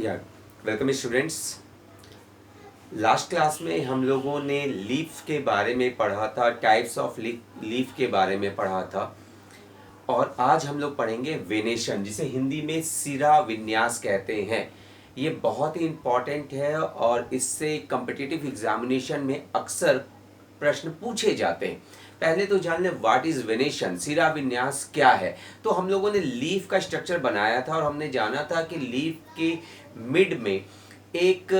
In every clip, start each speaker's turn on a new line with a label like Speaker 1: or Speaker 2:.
Speaker 1: या welcome students. Last class में हम लोगों ने लीफ के बारे में पढ़ा था, टाइप्स ऑफ लीफ के बारे में पढ़ा था। और आज हम लोग पढ़ेंगे वेनेशन, जिसे हिंदी में सिरा विन्यास कहते हैं। ये बहुत ही इम्पॉर्टेंट है और इससे कॉम्पिटिटिव एग्जामिनेशन में अक्सर प्रश्न पूछे जाते हैं। पहले तो जान लें व्हाट इज वेनेशन, सिरा विन्यास क्या है। तो हम लोगों ने लीफ का स्ट्रक्चर बनाया था और हमने जाना था कि लीफ के मिड में एक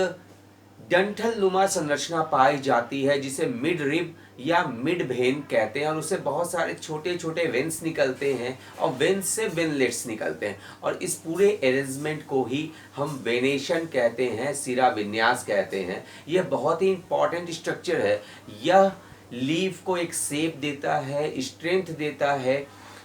Speaker 1: डंठल नुमा संरचना पाई जाती है जिसे मिड रिब या मिड वेन कहते हैं, और उससे बहुत सारे छोटे छोटे वेन्स निकलते हैं और वेन्स से वेनलेट्स निकलते हैं, और इस पूरे अरेंजमेंट को ही हम वेनेशन कहते हैं, सिरा विन्यास कहते हैं। यह बहुत ही इंपॉर्टेंट स्ट्रक्चर है। यह लीफ को एक शेप देता है, स्ट्रेंथ देता है,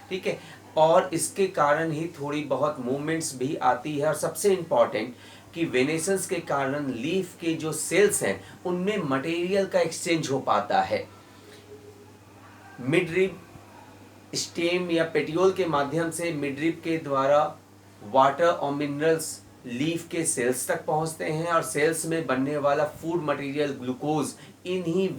Speaker 1: ठीक है, और इसके कारण ही थोड़ी बहुत मूवमेंट्स भी आती है। और सबसे इम्पॉर्टेंट कि वेनेसन्स के कारण लीफ के जो सेल्स हैं उनमें मटेरियल का एक्सचेंज हो पाता है। मिडरिब स्टेम या पेटियोल के माध्यम से मिडरिब के द्वारा वाटर और मिनरल्स लीफ के सेल्स तक पहुंचते हैं, और सेल्स में बनने वाला फूड मटेरियल ग्लूकोज इन्हीं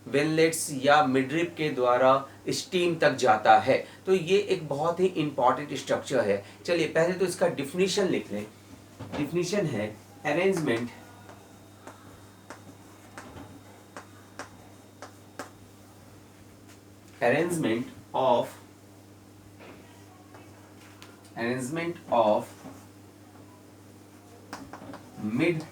Speaker 1: वेनलेट्स या मिडरिब के द्वारा स्टीम तक जाता है। तो ये एक बहुत ही इंपॉर्टेंट स्ट्रक्चर है। चलिए पहले तो इसका डिफिनीशन लिख लें। डिफिनीशन है अरेंजमेंट ऑफ मिड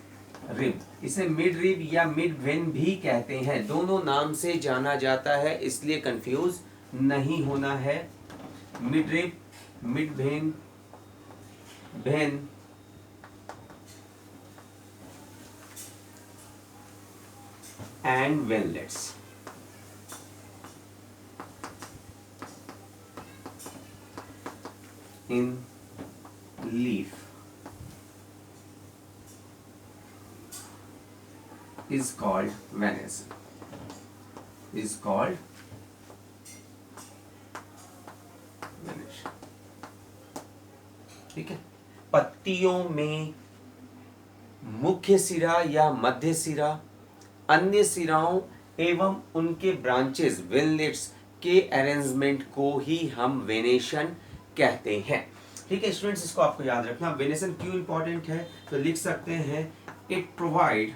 Speaker 1: रिब। इसे मिड रिब या मिड वेन भी कहते हैं, दोनों नाम से जाना जाता है, इसलिए कंफ्यूज नहीं होना है। Mid rib, mid when, when and venlets. In leaf is called venation. Is called venation. ठीक है। पत्तियों में मुख्य सिरा या मध्य सिरा, अन्य सिराओं एवं उनके ब्रांचेस वेनलेट्स के अरेंजमेंट को ही हम वेनेशन कहते हैं। ठीक है स्टूडेंट्स, इसको आपको याद रखना। वेनेशन क्यों इंपॉर्टेंट है तो लिख सकते हैं it provide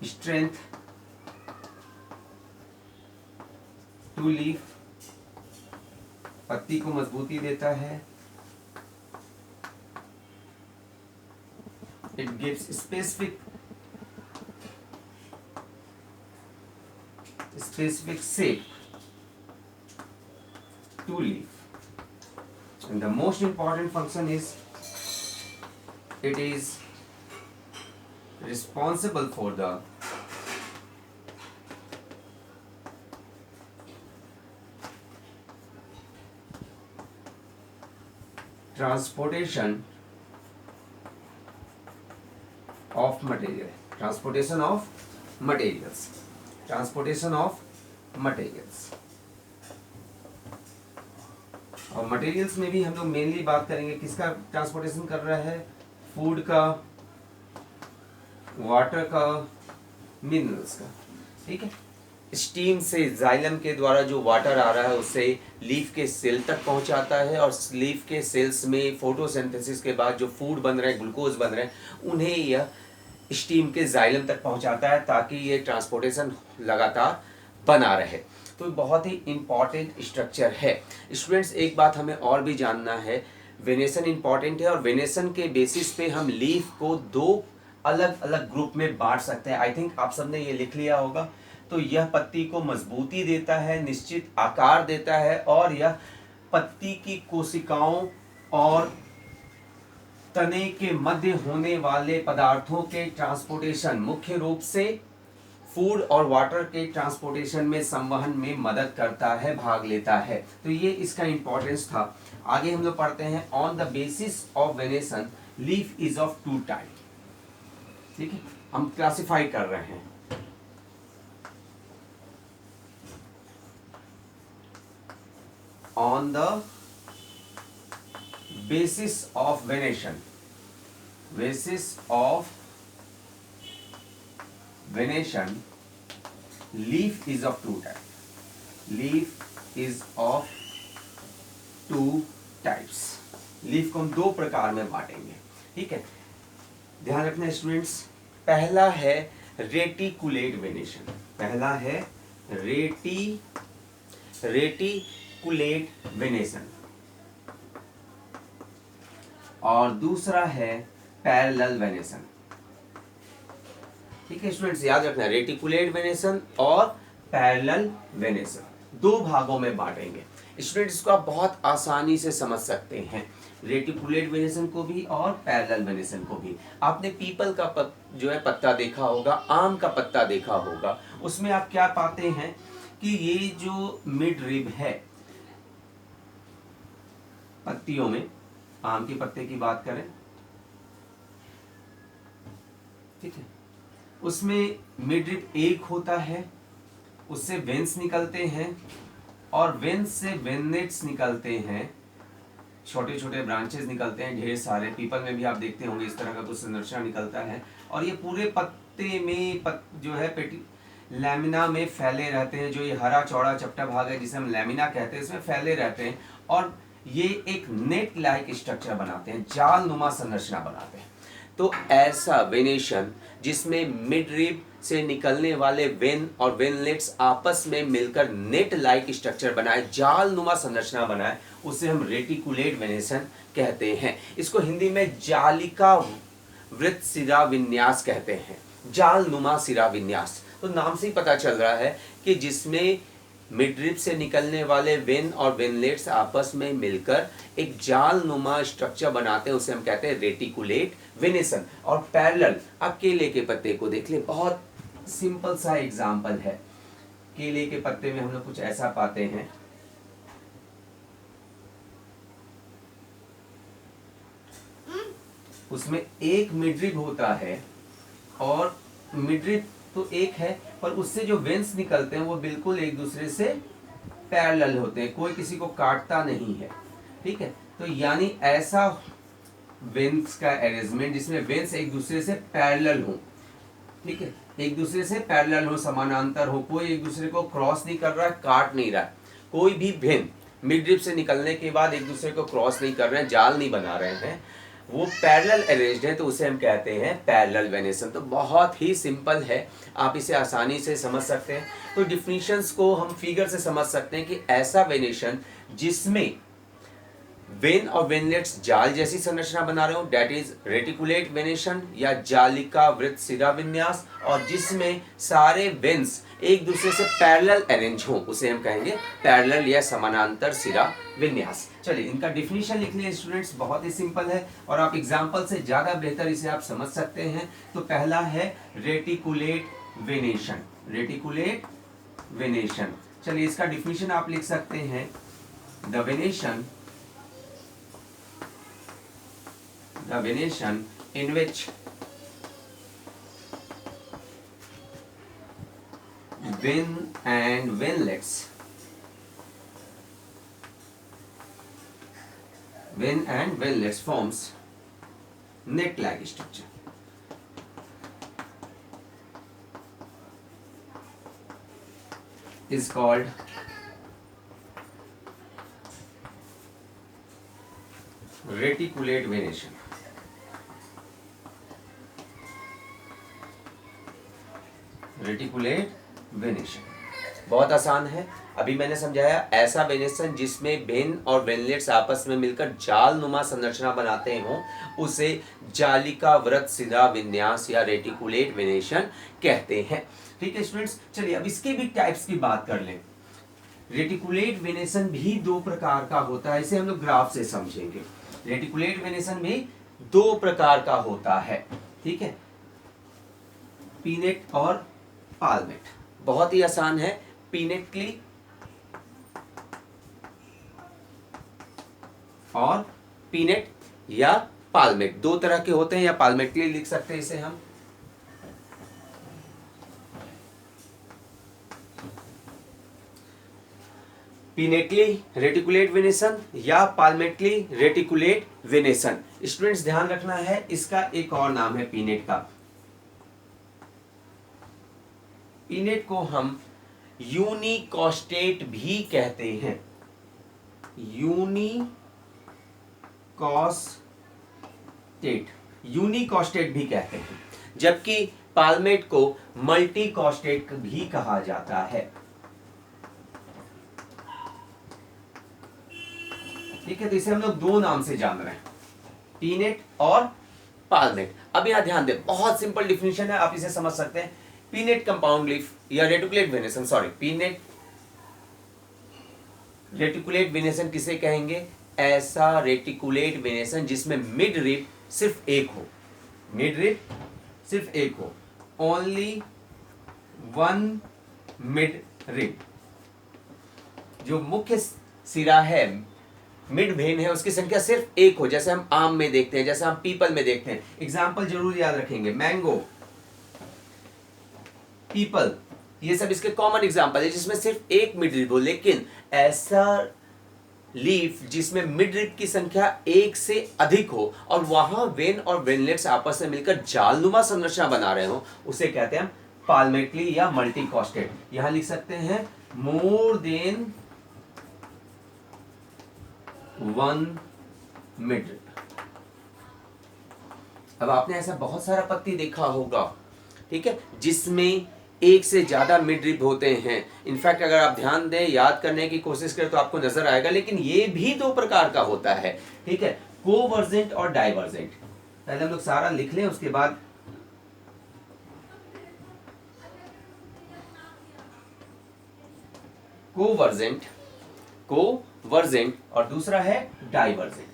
Speaker 1: strength to leaf, पत्ती को मजबूती देता है। It gives specific shape to leaf, and the most important function is it is responsible for the transportation of materials। और मटेरियल्स में भी हम लोग मेनली बात करेंगे किसका ट्रांसपोर्टेशन कर रहा है, फूड का, वाटर का, मिनरल्स का। ठीक है, स्टीम से जाइलम के द्वारा जो वाटर आ रहा है उससे लीफ के सेल तक पहुंचाता है, और लीफ के सेल्स में फोटोसिंथेसिस के बाद जो फूड बन रहे हैं, ग्लूकोज बन रहे हैं, उन्हें यह स्टीम के जाइलम तक पहुंचाता है ताकि ये ट्रांसपोर्टेशन लगातार बना रहे। तो बहुत ही इंपॉर्टेंट स्ट्रक्चर है। स्टूडेंट्स एक बात हमें और भी जानना है, वेनेशन इंपॉर्टेंट है और वेनेशन के बेसिस पे हम लीफ को दो अलग अलग ग्रुप में बांट सकते हैं। आई थिंक आप सबने ये लिख लिया होगा। तो यह पत्ती को मजबूती देता है, निश्चित आकार देता है, और यह पत्ती की कोशिकाओं और तने के मध्य होने वाले पदार्थों के ट्रांसपोर्टेशन, मुख्य रूप से फूड और वाटर के ट्रांसपोर्टेशन में, संवहन में मदद करता है, भाग लेता है। तो ये इसका इंपॉर्टेंस था। आगे हम लोग पढ़ते हैं on the basis of venation leaf is of two type. ठीक है, हम क्लासिफाई कर रहे हैं। on the basis of venation. Basis of venation, leaf is of two types. Leaf is of two types. Leaf को हम दो प्रकार में बांटेंगे, ठीक है। ध्यान रखना स्टूडेंट्स, पहला है रेटिकुलेट वेनेशन। पहला है रेटिकुलेट वेनेशन और दूसरा है पैरेलल वेनेशन, ठीक है स्टूडेंट्स, याद रखना रेटिकुलेट वेनेशन और पैरेलल वेनेशन दो भागों में बांटेंगे। स्टूडेंट्स इसको आप बहुत आसानी से समझ सकते हैं, रेटिकुलेट वेनेशन को भी और पैरेलल वेनेशन को भी। आपने पीपल का जो है पत्ता देखा होगा, आम का पत्ता देखा होगा, उसमें आप क्या पाते हैं कि ये जो मिड रिब है पत्तियों में, आम के पत्ते की बात करें, ठीक है, उसमें मिड रिब एक होता है, उससे वेन्स निकलते हैं और वेन्स से वेनलेट्स निकलते हैं, छोटे छोटे ब्रांचेस निकलते हैं ढेर सारे। पीपल में भी आप देखते होंगे इस तरह का कुछ संरचना निकलता है और ये पूरे पत्ते में जो है लैमिना में फैले रहते हैं। जो ये हरा चौड़ा चपटा भाग है जिसे हम लैमिना कहते हैं, इसमें फैले रहते हैं और ये एक नेट लाइक स्ट्रक्चर बनाते हैं, जाल नुमा संरचना बनाते हैं। तो ऐसा वेनेशन जिसमें मिड रिब से निकलने वाले वेन और वेनलेट्स आपस में मिलकर नेट लाइक स्ट्रक्चर बनाए, जाल नुमा संरचना बनाए, उसे हम रेटिकुलेट वेनेशन कहते हैं। इसको हिंदी में जालिका वृत्त सिरा विन्यास कहते हैं, जाल नुमा सिरा विन्यास। तो नाम से ही पता चल रहा है कि जिसमें मिडरिब से निकलने वाले वेन और वेनलेट्स आपस में मिलकर एक जाल नुमा स्ट्रक्चर बनाते हैं, उसे हम कहते हैं रेटिकुलेट वेनेशन। और पैरेलल, अब केले के पत्ते को देख ले, बहुत सिंपल सा एग्जाम्पल है। केले के पत्ते में हम लोग कुछ ऐसा पाते हैं, उसमें एक मिडरिब होता है और मिडरिब तो एक है पर उससे जो वेन्स निकलते हैं वो बिल्कुल एक दूसरे से पैरेलल होते हैं, कोई किसी को काटता नहीं है, ठीक है। तो यानी ऐसा वेन्स का अरेंजमेंट जिसमें वेन्स एक दूसरे से पैरेलल हो, ठीक है, एक दूसरे से पैरेलल हो, समानांतर हो, कोई एक दूसरे को क्रॉस नहीं कर रहा है, काट नहीं रहा है। कोई भी वेन मिडरिब से निकलने के बाद एक दूसरे को क्रॉस नहीं कर रहे हैं, जाल नहीं बना रहे हैं, वो पैरेलल अरेंज्ड है, तो उसे हम कहते हैं पैरेलल वेनेशन। तो बहुत ही सिंपल है, आप इसे आसानी से समझ सकते हैं। तो डिफिनीशंस को हम फिगर से समझ सकते हैं कि ऐसा वेनेशन जिसमें वेन और वेनलेट्स जाल जैसी संरचना बना रहे हो, डेट इज रेटिकुलेट वेनेशन या जालिका वृत्त सिरा विन्यास, और जिसमें सारे वेन्स एक दूसरे से पैरेलल अरेंज हो, उसे हम कहेंगे पैरेलल या समानांतर सिरा विन्यास। चलिए इनका डिफिनीशन लिख लें स्टूडेंट्स, बहुत ही सिंपल है और आप एग्जांपल से ज़्यादा बेहतर इसे आप समझ सकते हैं। तो पहला है रेटिकुलेट वेनेशन, रेटिकुलेट वेनेशन। चलिए इसका डिफिनीशन आप लिख सकते हैं, the venation in which ven and venlets forms net-like structure is called reticulate venation. Reticulate venation बहुत आसान है, अभी मैंने समझाया। ऐसा वेनेशन जिसमें वेन और वेनलेट्स आपस में मिलकर जाल नुमा संरचना बनाते हों, उसे जालिका वृत्त सिरा विन्यास या रेटिकुलेट वेनेशन कहते हैं, ठीक है स्टूडेंट्स। चलिए अब इसके भी टाइप्स की बात कर लें। रेटिकुलेट वेनेशन भी दो प्रकार का होता है, इसे हम लोग ग्राफ से समझेंगे। रेटिकुलेट वेनेशन भी दो प्रकार का होता है, ठीक है, पीनेट और पाल्मेट। बहुत ही आसान है, पीनेटली और पीनेट या पाल्मेट दो तरह के होते हैं, या पाल्मेटली लिख सकते हैं इसे हम। पिनेटली रेटिकुलेट वेनेसन या पाल्मेटली रेटिकुलेट वेनेसन। स्टूडेंट्स ध्यान रखना है, इसका एक और नाम है पीनेट का। पीनेट को हम यूनिकॉस्टेट भी कहते हैं, यूनिकॉस्टेट भी कहते हैं, जबकि पाल्मेट को मल्टीकॉस्टेट भी कहा जाता है। ठीक है, तो इसे हम लोग दो नाम से जान रहे हैं, पीनेट और पाल्मेट। अब यहां ध्यान दें, बहुत सिंपल डिफिनेशन है, आप इसे समझ सकते हैं। पीनेट कंपाउंड लीफ या reticulate venation, sorry pennant reticulate venation किसे कहेंगे? ऐसा रेटिकुलेट वेनेसन जिसमें मिड रिब सिर्फ एक हो, मिड रिब सिर्फ एक हो, ओनली वन मिड रिब। जो मुख्य सिरा है, मिड वेन है, उसकी संख्या सिर्फ एक हो, जैसे हम आम में देखते हैं, जैसे हम पीपल में देखते हैं। एग्जाम्पल जरूर याद रखेंगे, मैंगो, पीपल, ये सब इसके कॉमन एग्जाम्पल है जिसमें सिर्फ एक मिड रिब हो। लेकिन ऐसा लीफ जिसमें मिड रिब की संख्या एक से अधिक हो और वहां वेन और वेनलेट्स आपस में मिलकर जालनुमा संरचना बना रहे हो, उसे कहते हैं पाल्मेटली या मल्टीकॉस्टेट। यहां लिख सकते हैं more than one mid rib. अब आपने ऐसा बहुत सारा पत्ती देखा होगा, ठीक है, जिसमें एक से ज्यादा मिड रिब होते हैं। इनफैक्ट अगर आप ध्यान दें, याद करने की कोशिश करें तो आपको नजर आएगा, लेकिन ये भी दो प्रकार का होता है, ठीक है, कोवर्जेंट और डाइवर्जेंट। पहले हम लोग सारा लिख लें, उसके बाद कोवर्जेंट और दूसरा है डाइवर्जेंट।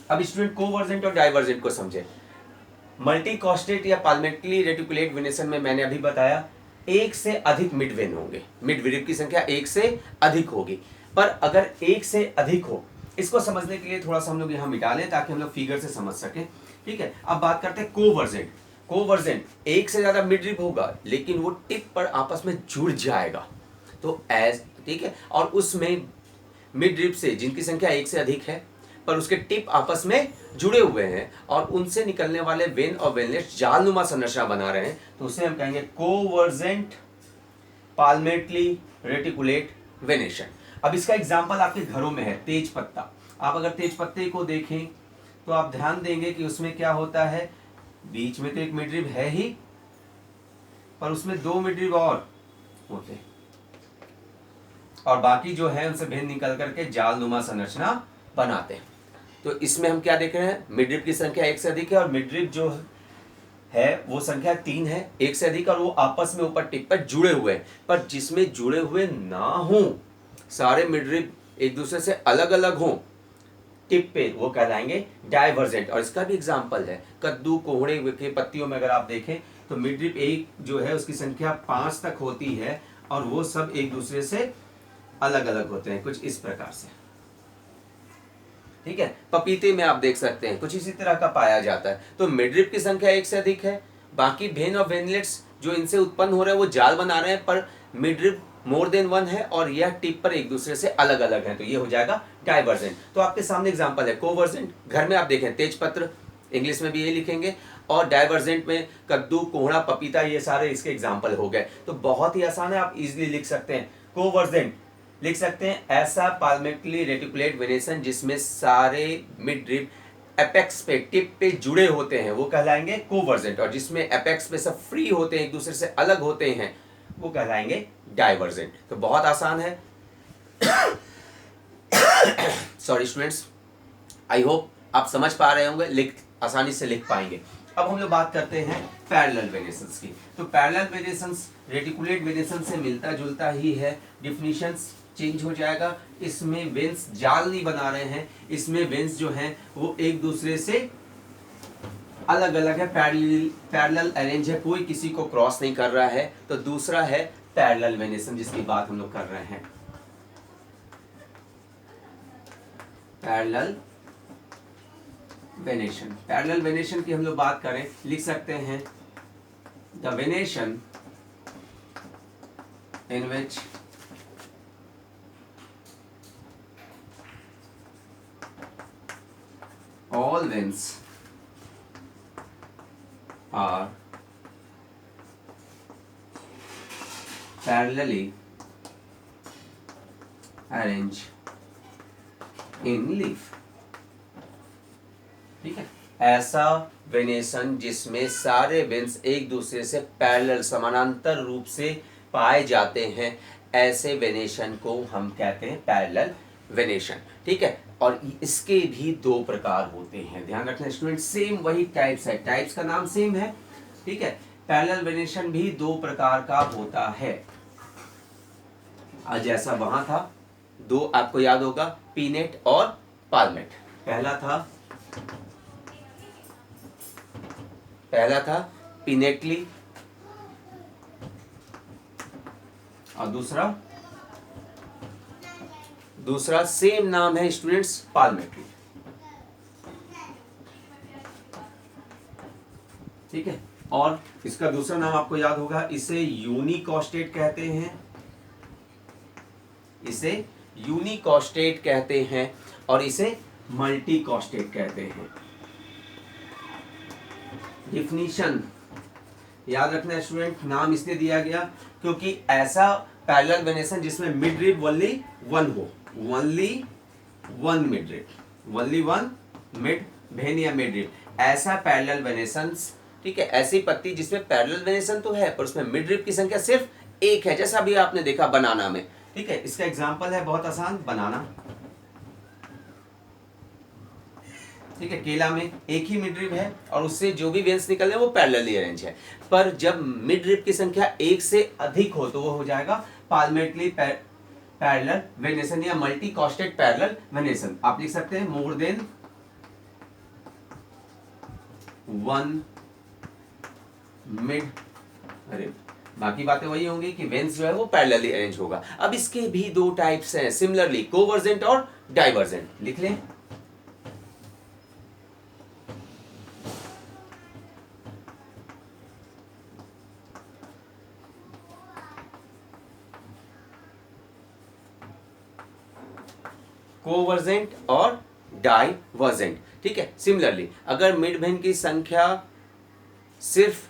Speaker 1: अब स्टूडेंट कोवर्जेंट और डाइवर्जेंट को समझे। मल्टीकॉस्टेट या पाल्मेटली रेटिकुलेट वेनेसन में मैंने अभी बताया एक से अधिक मिड वेन होंगे, मिड रिब की संख्या एक से अधिक होगी। पर अगर एक से अधिक हो, इसको समझने के लिए थोड़ा सा हम लोग यहां मिटा लें ताकि हम लोग फिगर से समझ सकें, ठीक है। अब बात करते हैं कोवर्जेंट। कोवर्जेंट एक से ज्यादा मिड रिब होगा, लेकिन वो टिप पर आपस में जुड़ जाएगा, तो ठीक है, और उसमें मिड रिब से जिनकी संख्या एक से अधिक है पर उसके टिप आपस में जुड़े हुए हैं और उनसे निकलने वाले वेन और वेनलेट्स जालनुमा संरचना बना रहे हैं, तो उसे हम कहेंगे कोवर्जेंट पाल्मेटली रेटिकुलेट वेनेशन। अब इसका एग्जांपल आपके घरों में है, तेज पत्ता। आप अगर तेज पत्ते को देखें तो आप ध्यान देंगे कि उसमें क्या होता है, बीच में तो एक मिड रिब है ही, पर उसमें दो मिड रिब और होते हैं और बाकी जो है उनसे भेद निकल करके जालनुमा संरचना बनाते हैं। तो इसमें हम क्या देख रहे हैं, मिड रिब की संख्या एक से अधिक है और मिड रिब जो है वो संख्या 3 है, एक से अधिक, और वो आपस में ऊपर टिप पर जुड़े हुए हैं। पर जिसमें जुड़े हुए ना हो, सारे मिड रिब एक दूसरे से अलग अलग हों टिप पे, वो कहलाएंगे डाइवर्जेंट। और इसका भी एग्जाम्पल है, कद्दू कोहड़े के पत्तियों में अगर आप देखें तो मिड रिब एक जो है उसकी संख्या 5 तक होती है और वो सब एक दूसरे से अलग अलग होते हैं, कुछ इस प्रकार से, ठीक है। पपीते में आप देख सकते हैं कुछ इसी तरह का पाया जाता है। तो मिड रिब की संख्या एक से अधिक है, बाकी वेन और वेनलेट्स जो इनसे उत्पन्न हो रहे हैं वो जाल बना रहे हैं, पर mid rib more than one है और यह टिप पर एक दूसरे से अलग अलग है, तो ये हो जाएगा डाइवर्जेंट। तो आपके सामने एग्जांपल है कोवर्जेंट, घर में आप देखें तेज पत्र, इंग्लिश में भी ये लिखेंगे, और डाइवर्जेंट में कद्दू कोहड़ा पपीता, ये सारे इसके एग्जाम्पल हो गए। तो बहुत ही आसान है, आप इजिली लिख सकते हैं। कोवर्जेंट लिख सकते हैं ऐसा पाल्मेटली रेटिकुलेट वेनेसन जिसमें सारे मिड रिब एपेक्स पे टिप पे जुड़े होते हैं, वो कहलाएंगे कोवर्जेंट, और जिसमें एपेक्स पे सब फ्री होते हैं, एक दूसरे से अलग होते हैं, वो कहलाएंगे डाइवर्जेंट। तो बहुत आसान है। सॉरी स्टूडेंट्स, आई होप आप समझ पा रहे होंगे, आसानी से लिख पाएंगे। अब हम लोग बात करते हैं पैरेलल वेनेसंस की। तो पैरेलल वेनेसंस रेटिकुलेट वेनेसन से मिलता जुलता ही है, डिफिनीशंस चेंज हो जाएगा। इसमें वेन्स जाल नहीं बना रहे हैं, इसमें वेन्स जो हैं वो एक दूसरे से अलग अलग है, पैरेलल अरेंज है, कोई किसी को क्रॉस नहीं कर रहा है। तो दूसरा है पैरेलल वेनेसन जिसकी बात हम लोग कर रहे हैं, पैरेलल वेनेशन। पैरेलल वेनेशन की हम लोग बात करें, लिख सकते हैं the venation in which all veins are parallelly arranged in leaf। ठीक है, ऐसा वेनेशन जिसमें सारे वेन्स एक दूसरे से पैरेलल समानांतर रूप से पाए जाते हैं, ऐसे वेनेशन को हम कहते हैं पैरेलल वेनेशन। ठीक है, और इसके भी दो प्रकार होते हैं, ध्यान रखना स्टूडेंट, सेम वही टाइप्स है, टाइप्स का नाम सेम है। ठीक है, पैरेलल वेनेशन भी दो प्रकार का होता है। आज जैसा वहां था, दो आपको याद होगा, पीनेट और पालमेट। पहला था पीनेटली और दूसरा सेम नाम है स्टूडेंट्स, पालमेटली। ठीक है, और इसका दूसरा नाम आपको याद होगा, इसे यूनिकॉस्टेट कहते हैं, और इसे मल्टीकॉस्टेट कहते हैं। डिफिनीशन याद रखना स्टूडेंट, नाम इसलिए दिया गया क्योंकि ऐसा पैरेलल वेनेशन जिसमें मिड रिब ओनली वन हो, ओनली वन मिड भेन या मिड रिब, ऐसा पैरेलल वेनेशंस। ठीक है, ऐसी पत्ती जिसमें पैरेलल वेनेशन तो है पर उसमें मिड रिब की संख्या सिर्फ एक है, जैसा अभी आपने देखा बनाना में। ठीक है, इसका एग्जांपल है बहुत आसान, बनाना। ठीक है, केला में एक ही मिड रिब है और उससे जो भी वेन्स निकल रहे हैं वो पैरेलली अरेंज है, पर जब मिड रिब की संख्या एक से अधिक हो तो वो हो जाएगा पालमेटली पैरेलल वेनेशन या मल्टीकॉस्टेट पैरेलल वेनेशन। आप लिख सकते हैं more than one mid rib. बाकी बातें वही होंगी कि वेन्स जो है वो पैरेलली अरेंज होगा। अब इसके भी दो टाइप्स हैं सिमिलरली, कोवर्जेंट और डाइवर्जेंट। लिख लें, कोवर्जेंट और डाइवर्जेंट। ठीक है, सिमिलरली अगर मिड भेन की संख्या सिर्फ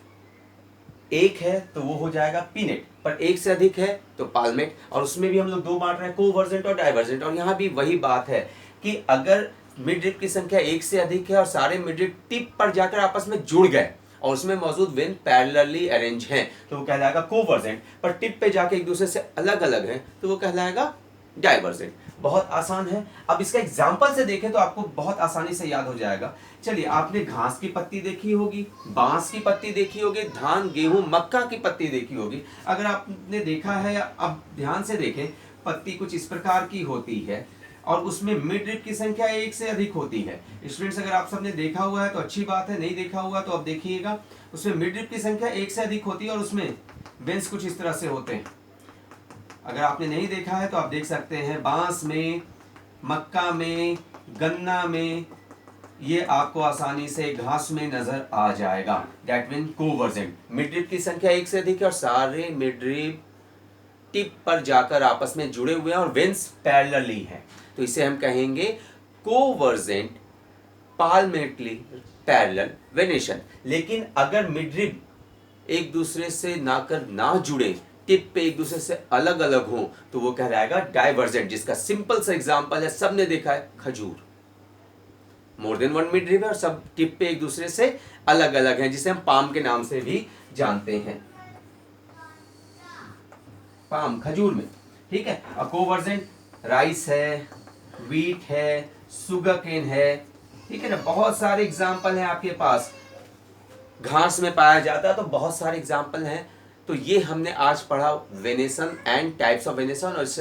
Speaker 1: एक है तो वो हो जाएगा पीनेट, पर एक से अधिक है तो पालमेट, और उसमें भी हम लोग दो बांट रहे हैं, कोवर्जेंट और डाइवर्जेंट। और यहाँ भी वही बात है कि अगर मिड रिब की संख्या एक से अधिक है और सारे मिड रिब टिप पर जाकर आपस में जुड़ गए और उसमें मौजूद वेन पैरेलली अरेंज हैं तो वो कहलाएगा कोवर्जेंट, पर टिप पे जाके एक दूसरे से अलग अलग हैं तो वो कहलाएगा डाइवर्जेंट। बहुत आसान है। अब इसका एग्जांपल से देखें तो आपको बहुत आसानी से याद हो जाएगा। चलिए, आपने घास की पत्ती देखी होगी, बांस की पत्ती देखी होगी, धान गेहूं मक्का की पत्ती देखी होगी। अगर आपने देखा है, अब ध्यान से देखें, पत्ती कुछ इस प्रकार की होती है और उसमें मिड रिब की संख्या एक से अधिक होती है। स्टूडेंट्स, अगर आप सबने देखा हुआ है तो अच्छी बात है, नहीं देखा हुआ तो अब देखिएगा, उसमें मिड रिब की संख्या एक से अधिक होती है और उसमें वेन्स कुछ इस तरह से होते हैं। अगर आपने नहीं देखा है तो आप देख सकते हैं, बांस में, मक्का में, गन्ना में, ये आपको आसानी से घास में नजर आ जाएगा। दैट मीन कोवर्जेंट, मिड रिब की संख्या एक से अधिक है और सारे मिड रिब टिप पर जाकर आपस में जुड़े हुए हैं और वेन्स पैरेलली हैं, तो इसे हम कहेंगे कोवर्जेंट पालमेटली पैरेलल वेनेशन। लेकिन अगर मिड रिब एक दूसरे से ना जुड़े, टिप पे एक दूसरे से अलग अलग हो तो वो कहलाएगा डाइवर्जेंट, जिसका सिंपल सा एग्जांपल है, सबने देखा है, खजूर। More than one mid rib है और सब टिप पे एक दूसरे से अलग अलग हैं, जिसे हम पाम के नाम से भी जानते हैं, पाम, खजूर में। ठीक है, और कोवर्जेंट राइस है, व्हीट है, सुगर केन है। ठीक है ना, बहुत सारे एग्जाम्पल हैं आपके पास। घास में पाया जाता है तो बहुत सारे एग्जाम्पल हैं। तो ये हमने आज पढ़ा venation and types of venation, और